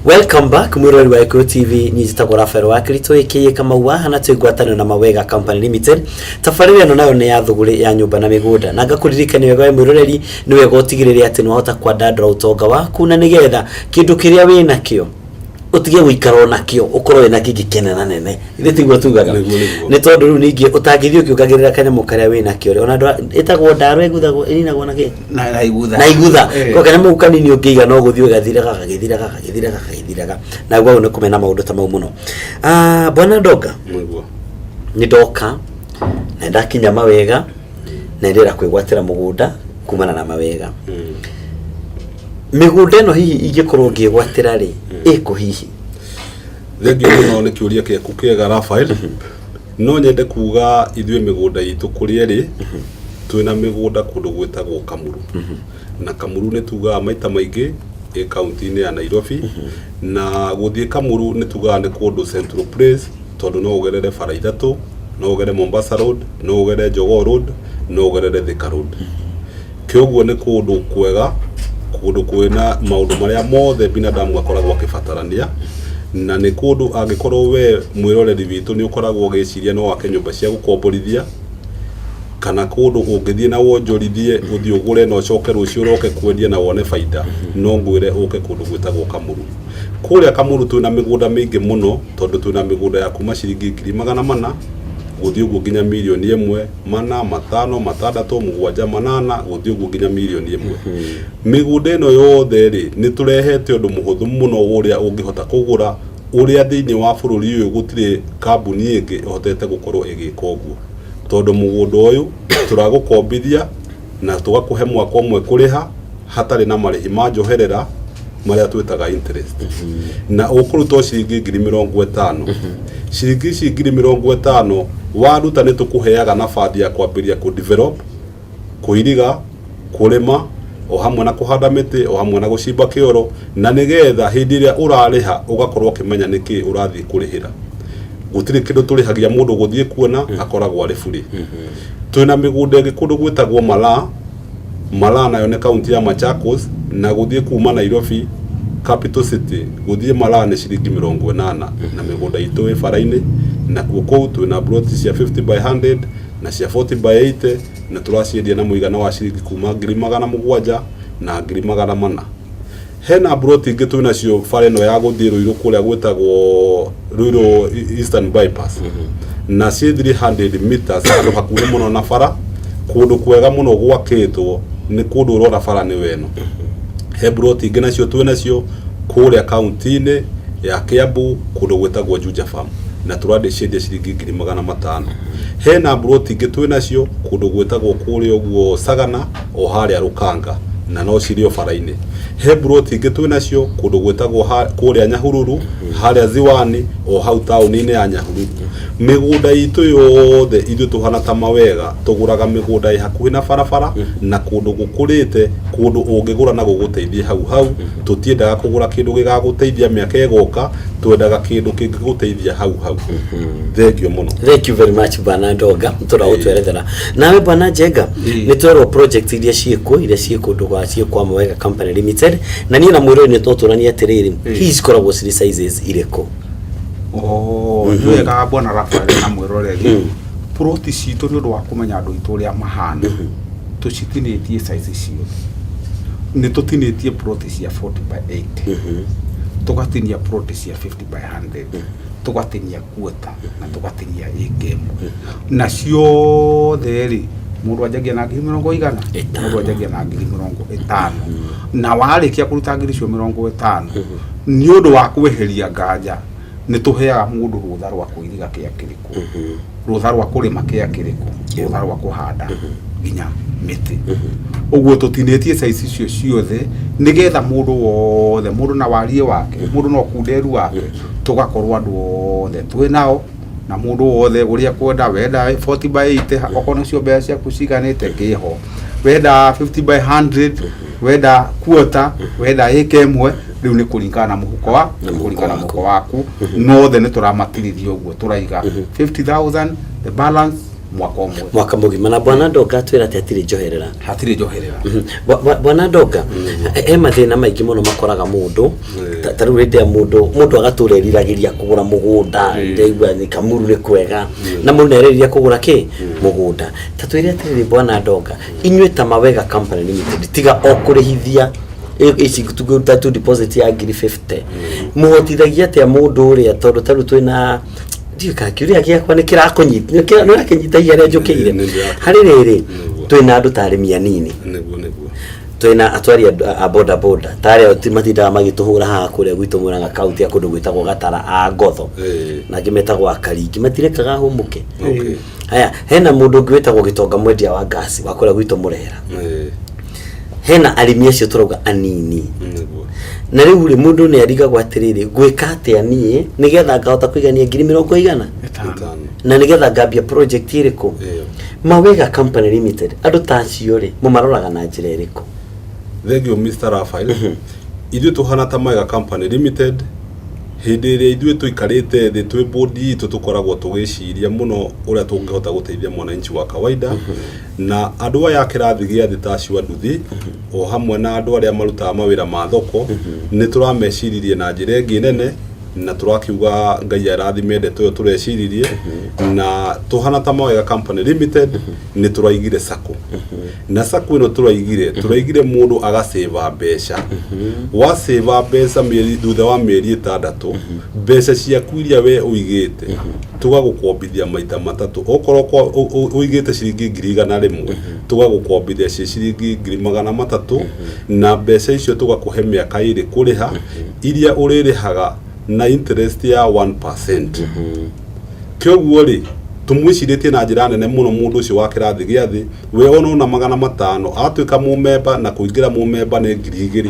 Welcome back Mwirori wa Equity TV nijitagwo Rafael wa Kirito ikiye kama hana twigwatanio na Mawega Company Limited. Tafariri no nayo ni ya thuguri ya nyumba na migunda na ngakuririkania wega mwiroreri ni wega utigirire ati no hota kwa dadra utonga waku na nigetha kindu kiria wina kio utige guikara na kio ukorwe na kigikena nene ithigwo tugaga ni tondu ru ningi utangithio kiukagirira kanyamu karia wina kio ona itagwo ndaro iguthago ininagwo na ki na igutha ko kanyamu kanini ungiga no guthio gathiraga na gwa ne kumena maundu ta mau muno bwana Ndoga ni ndoka na ndakinya Mawega na ndira kwigwatira mugunda kumana na Mawega migunda no hihi ingikorwo ngigwatira ri iko hihi thengio no ne kiuria ke kukega Rafael no nyende kuga ithwe migunda itu kuria ri twina migunda kundu gwetagwo Kamuru na Kamuru ne tuga maita maingi county ni ya Nairobi na guthie Kamuru ne tuga ne kundu Central Place tondu no ugerere bara ithatu no ugere Mombasa Road no ugere Jogoo Road no ugere Thika Road kioguo ne kundu kwega kundu kwina maundu maria mothe binadamu akoragwo akibatarania na ni kundu angikorwo we mwiroreri witu ni ukoragwo giciria no wake nyumba cia gukomborithia kana kundu ungithie na wonjorithie uthie ugure no coke rucio roke kwendia na wone faida no ngwire uke kundu gwitagwo Kamuru kuria Kamuru twina migunda mingi muno tondu twina migunda ya kuma ciringi 400 guthie uguo nginya milioni 1 mana matano matandatu mugwanja manana guthie uguo nginya milioni 1 migunda eno yothe ri ni turehete undu muhuthu muno uria ungihota kugura uria thiini wa bururi uyu gutire kambuni ingi hotete gukorwo igika uguo tondu mugunda uyu turagukombithia na tugakuhe mwaka umwe kuriha hatari na marihi ma njoherera maria twetaga interest na ukuruto ciringi 50,000 ciringi 50,000 waruta ni tukuheaga nafasi ya kwambiria ku develop kuiriga kurima o hamwe na kuhanda miti o hamwe na gucimba kioro na nigetha hindi ria urariha ugakorwo kimenya niki urathi kurihira gutire kindu turihagia mundu guthie kuona akoragwo ari free twina migunda ingi kundu gwitagwo Mala nayo ne county ya Machakos na guthie kuma Nairobi capital city guthie Mala ne ciringi 80 na migunda itu e faraine na kuko twina plot cia 50 by 100 na cia 40 by 80 na turaciendia na muigana wa ciringi kuma 700 na 400 hena plot ingi twina cio fareno ya guthie Ruiru kuria gwetagwo Ruiru Eastern bypass na 300 meters ando hakuhe muno na fara kundu kwega muno gwakitwo ni kundu urora fara ni weno he plot ingi nacio twina cio kuria county-ini ya Kiambu kundu gwetagwo Juja Farm na turadeciendia ciringi 500 hena plot ingi twina cio kundu gwetagwo kuria uguo Sagana o haria Rukanga na no cirio faraine he plot ingi twina cio kundu gwetagwo kuria Nyahururu haria Ziwani o hau tauni-ini ya Nyahururu migunda itu yothe ithu tuhana ta Mawega tuguraga migunda hakuhi na barabara na kundu gukurite kundu ungigura na guguteithia hau tutiendaga kugura kindu gigaguteithia miaka egoka twendaga kindu kingiguteithia hau thengio muno. Thank you very much bwana Ndoga turawutwerethera nawe bwana Njenga ni twerwo project iria ciiko ndugwa ciiko Mawega Company Limited na ni na mwiro ni toturania atiriri hizi koragwo ciri sizes ireko wega bwana Rafael na mwiroreri proti citu ni undu wa kumenya andu itu ria mahana tucitinitie size cio ni tutinitie proti cia 40 by 80 tugatinia proti cia 50 by 100 tugatinia quarter na tugatinia acre na cio theri mundu ajagia na 100 mundu ajagia na 50 na warikia kuruta 50 ni undu wa kweheria nganja ni tuheaga mundu rutha rwa kuiriga kia kiriku rutha rwa kurima kia kiriku rutha rwa kuhanda ginya miti uguo tutinetie size icio ciothe nigetha mundu wothe mundu na warie wake mundu no kunderu wake tugakorwo andu wothe twinao na mundu wothe uria kwenda wenda 40 by 80 okono cio mbeca ciaku ciganite kiho wenda 50 by 100 wenda quarter wenda acre imwe riu ni kuringana na muhuko waku no the ni turamatirithio uguo turaiga 50,000 the balance mwaka mugima na bwana Ndoga twira ati atiri njoherera hatire njoherera bwana Ndoga mathina maingi muno makoraga mundu taru rinde mundu agatureriragiria kugura mugunda ndeigwa ni Kamuru ni kwega na mundu nereriria kugura ki mugunda tatwire atiri bwana Ndoga inywe ta Mawega Company Limited tiga okurihithia isi tuguta tu deposit ya ngiri 50 muhotithagia tia mundu uria tondu taru twina ndika kiuria giakwa ni kirakunyita no rakinyitagia ria njukire hari riri twina andu tarimi anini twina atwari a boda boda tare matinda magituhura haha kuria gwitu Murang'a county akundu gwitagwo Gatara a Ngotho na ngimetagwo Akaringi matirekaga humuke haya hena mundu ngwitagwo Gitonga mwendia wa gas wa kuria gwitu Murera hena arimi acio turauga anini na riu ri mundu ni arigagwo atiriri gwika atia nie nigetha ngahota kuigania 20,000 na nigetha ngambia project iriku Mawega Company Limited andu tacio ri mumaroraga na njira iriku Thank you Mr. Raphael ithuĩ tuhana ta Mawega Company Limited hindi ĩrĩa ithuĩ tuikarĩte thĩ twĩ bodi itu tukoragwo tugĩciria muno ũrĩa tungĩhota gũteithia mwananchi wa kawaida na andũ aya kĩrathi gĩa thĩ tacio anduthi o hamwe na andũ arĩa marutaga mawĩra ma thoko nĩ turameciririe na njĩra ĩngĩ nene na turakiuga Ngai arathime ndeto tureciririe na tuhana ta Mawega Company Limited ni turaigire sako na sako ino turaigire mundu agaseva mbeca wa seva mbeca mieri thutha wa mieri 6 mbeca ciaku iria we uigite tugagukombithia maita matatu okorwo uigite ciringi 100,000 tugagukombithia ciringi 300,000 na mbeca icio tugakuhe miaka iri kuriha iria uririhaga na interest ya 1%. Kyoguo ri tumwiciritie na njira nene muno mundu ucio wa kirathi gĩa thĩ we ona 500 atuika mumemba na kuingira mumemba ni 2,000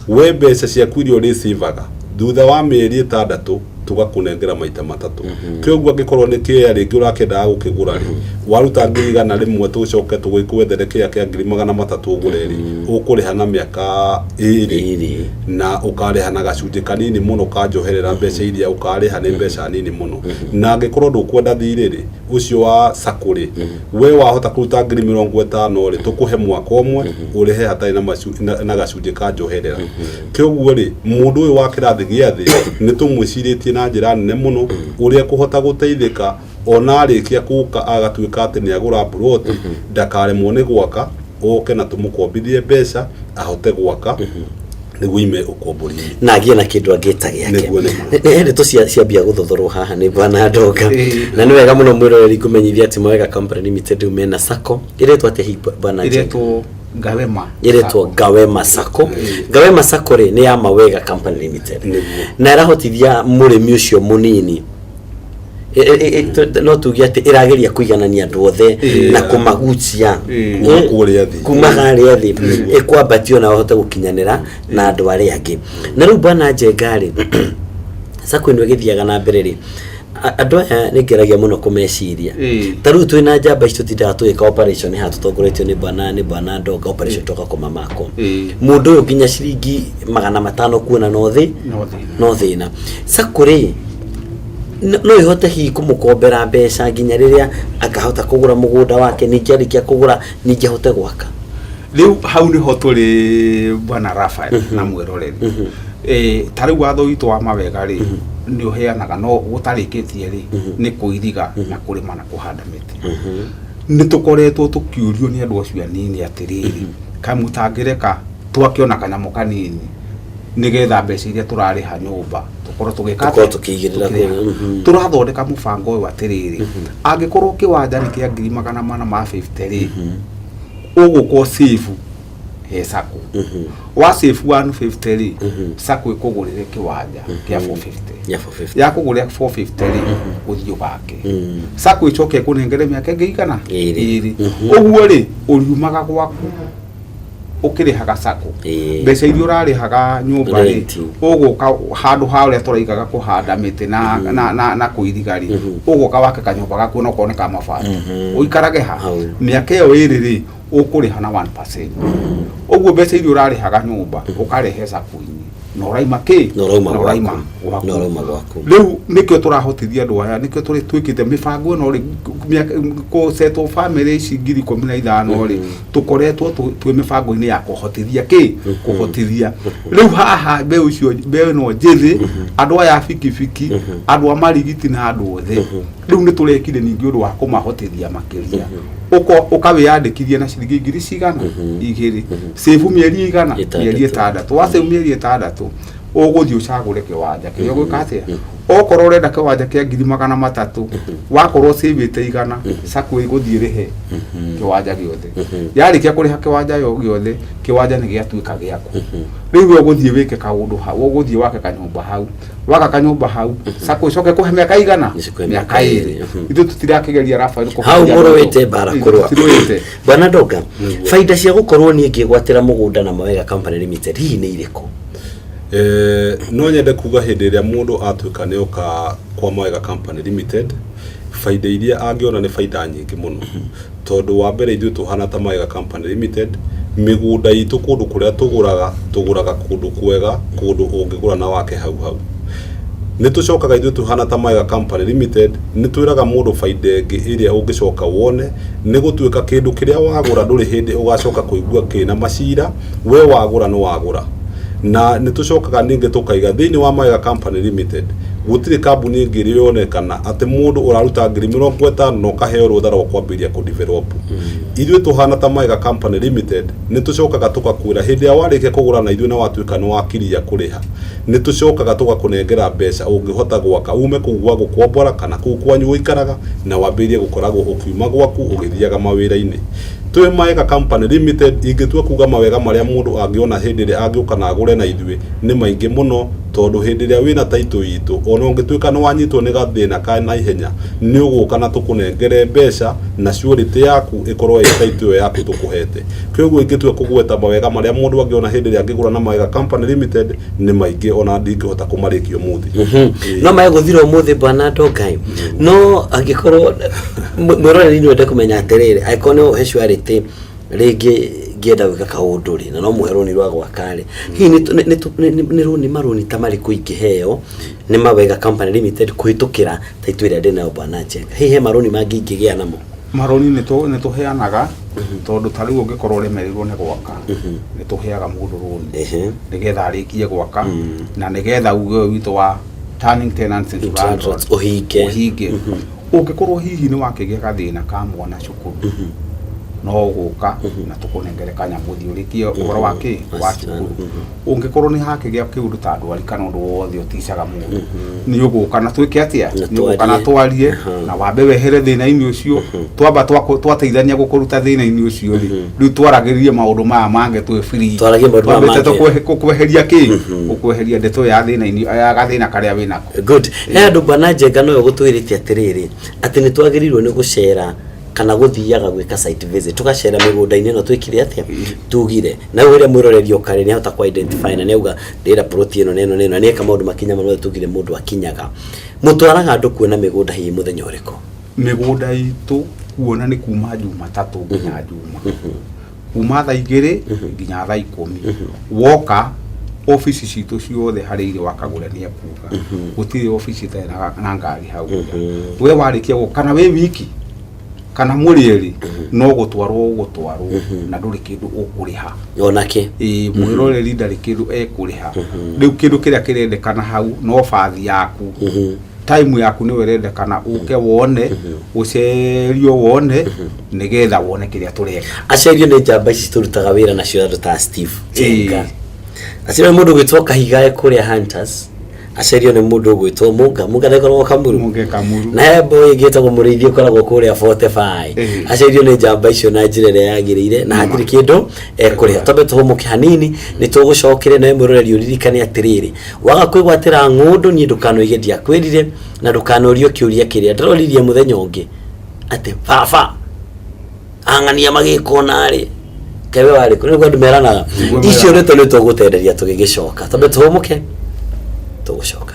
we mbeca ciaku iria uricivaga thutha wa mieri 6 tugakunengera maita matatu kyoguo angikorwo ni kia ringi urakendaga gukigura ri waruta 100,000 tucoke tugwethere kia 300,000 ugure ri ukuriha na miaka 2 na ukariha na gacunjĩ kanini muno kanjoherera mbeca iria ukariha ni mbeca nini muno na angikorwo ndukwenda thirĩ ri ucio wa sakuri we wahota kuruta 50,000 ri tukuhe mwaka umwe urihe hatari na gacunjĩ kanjoherera kyoguo ri mundu uyu wa kirathi gĩa thĩ ni tumwiciritie na njira nene muno uria kuhota guteithika ona arikia kuka agatuika ati ni agura plot ndakaremwo ni gwaka oke na tumukombithie mbeca ahote gwaka niguo ime ukombori na agie na kindu angita giake nĩ tuciambia guthothorwo haha ni bwana Ndoga na nĩ wega muno mwiroreri kumenyithia ati Mawega Company Limited umena sako iretwo ati hi bwana iretwo Gawema Sako Gawema Sako ri ni ya Mawega Company Limited na irahotithia murimi ucio munini no tugi ati irageria kuiganania andu othe na kumagucia kuma haria thi ikwambatio na hote gukinyanira na andu aria angi na riu bwana Njengari Sako ino githiaga na mbere ri andu aya ni ngeragia muno kumeciria taru twina njamba icio tindaga tuika operation ha tutongoretio ni bwana Ndoga operation toka kuma mako mundu uyu nginya ciringi 500 kuona no thina Sako ri no ihote hi kumukombera mbeca nginya riria akahota kugura mugunda wake ningi arikia kugura ningi ahote gwaka riu hau ni ho turi bwana Raphael na mwiroreri tariu watho itu wa Mawega ri ni uheanaga no utarikitie ri ni kuiriga na kurima na kuhanda miti ni tukoretwo tukiurio ni andu acio anini atiriri kamutangireka twakiona kanyamo kanini nigetha mbeca iria turariha nyumba tukorwo tukigirira turathondeka mubango uyu atiriri angikorwo kiwanja ni kia 450 ri uguko save he Sako wa save 150 ri Sako ikugurire kiwanja kia 450 ya kugurira 450 ri uthio bake Sako icoke kunengere miaka ngigana iri uguo ri uriumaga gwaku ukirihaga Sako mbeca iria urarihaga nyumba ri uguka handu haria turaigaga kuhanda miti na kuiriga ri uguka wake kanyumba gaku no koneka mabati uikarage ha miaka iyo iri ri ukuriha na 1% uguo mbeca iria urarihaga nyumba ukarehe Sako-ini noraima ki noraima gwaku riu nikio turahotithia andu aya nikio turi twikite mibango no ri ko settle family ici 15 ri tukoretwo twi mibango-ini ya kuhotithia kuhotithia riu haha be ucio be no njithi andu aya fikifiki andu amarigiti na andu othe riu ni turekire ningi undu wa kumahotithia makiria ukawiyandikithia na ciringi ngiri cigana igiri save mieri igana mieri 6 wa save mieri 6 uguthi ucagure kiwanja kiyo gwikatia okorwo urenda kiwanja kia 300,000 wakorwo savete igana sako iguthie rihe kiwanja giothe yarikia kuriha kiwanja yo giothe kiwanja ni giatuika giaku riu uguthie wike kaundu hau uguthie wake kanyumba hau waka kanyumba hau sako icoke kuhe miaka igana miaka 2 ithu tutirakigeria Raphael hau murowete bara kurwa bwana Ndoga faida cia gukorwo ni ngigwatira mugunda na Mawega Company Limited hihi ni iriku no nyende kuga hindi ria mundu atuika ni oka kwa Mawega Company Limited faida iria angiona ni faida nyingi muno tondu wa mbere ithu tuhana ta Mawega Company Limited migunda itu kundu kuria tuguraga kundu kwega kundu ungigura na wake hau ni tucokaga ithu tuhana ta Mawega Company Limited ni twiraga mundu faida ingi iria ungicoka wone ni gutuika kindu kiria wagura nduri hindi ugacoka kuigua kina macira we wagura no wagura na nitucokaga ninge tukaiga thiini wa Mawega Company Limited gutiri kambuni ngiri yonekana ati mundu uraruta ngiri 50 no kaheo rutha rwa kwambiria ku develop ithuĩ tuhana ta Mawega Company Limited nitucokaga tukakwira hindi ya warike kugura na ithuĩ na watuika no wakiria kuriha nitucokaga tugakunengera mbeca ungihota gwaka ume kugwa gukombora kana kwanyu ikaraga na wambirie gukoragwo ukiuma gwaku ugithiaga mawira-ini twe Mawega Company Limited ingitua kuga mawega maria mundu angiona hindi ria angiuka na agure na ithuĩ ni maingi muno tondu hindi ria wina taito itu ona ungituika no wanyitwo ni gathina ka na ihenya ni uguka na tukunengere mbeca na surety yaku ikorwo ĩ taito yaku tukuhete kwoguo ingitua kugweta mawega maria mundu angiona hindi ria angigura na Mawega Company Limited ni maingi ona ndingihota kumarikio muthi no maguthira muthi bwana Ndoga no angikorwo mwiroreri ni wende kumenya atiriri aikone heshwarity ringi ngienda gwika kaundu ri na no muhe runi rwa gwakari hi ni runi maruni tamari kuingiheo ni Mawega Company Limited kuhitukira taito ria ndina bwana Njenga hihe maruni mangi ngigia namo maroni ni tuheanaga tondu tariu ungikorwo remerirwo ni gwaka ni tuheaga mundu runi nigetha arikie gwaka na nigetha uge witu wa turning tenants into landlords uhinge ungikorwo hihi ni wakigia gathina ka mwana cukuru no guka na tukunengere kanya muthiurikie uhoro wake wa cukuru ungikorwo ni hakigia kiundu ta ndwari kana undu wothe uticaga mundu ni uguka na twike atia ni uguka na twarie na wambe wehere thina-ini ucio twamba twateithania gukuruta thina-ini ucio ri riu twaragirie maundu maya mange twi free twaragie maundu maya mange kukweheria ki ukweheria ndeto ya thina-ini ya gathina karia winako good he andu bwana Njenga no gutwiritie atiriri ati ni twagirirwo ni gucera kana guthiaga gwika site visit tugacera migunda-ini no twikire atia tugire na uria mwiroreri okare ni hota ku identify na neuga ndira plot ino neno ni kama maundu makinya mano tugire mundu akinyaga mutwaraga andu kuona migunda hi muthenya uriko migunda itu kuona ni kuma Jumatatu nginya Juma kuma thaa 2 nginya thaa 10 woka office citu ciothe harire wakagurania kuga gutire office ta na ngari hau we warikia gukana we wiki kana murieri no gutwarwo na nduri kindu ukuriha onake mwiroreri ndari kindu ekuriha riu kindu kiria kirendekana hau no bathi yaku time yaku ni werendekana uke wone ucerio wone nigetha wone kiria tureka acerio ni njamba ici turutaga wira na cio andu ta Steve Njenga acerio mundu gwitwo Kahiga kuria Hunters acerio ni mundu gwitwo Muga nekorwo Kamuru na hebo igitagwo murithio koragwo kuria 45 acerio ni njamba icio na njirere yagirire na hatiri kindu kuria tobe tuhumuke hanini ni tugucokire na mwiroreri uririkane atiriri waga kwigwatira ngundu ni ndukano igedia kwirire na ndukano rio kiuria kiria ndaroririe muthenya ungi ati baba angania magikona ri kewe wari kuri gwa ndumeranaga icio ni tugutenderia tugigicoka tobe tuhumuke tugucoka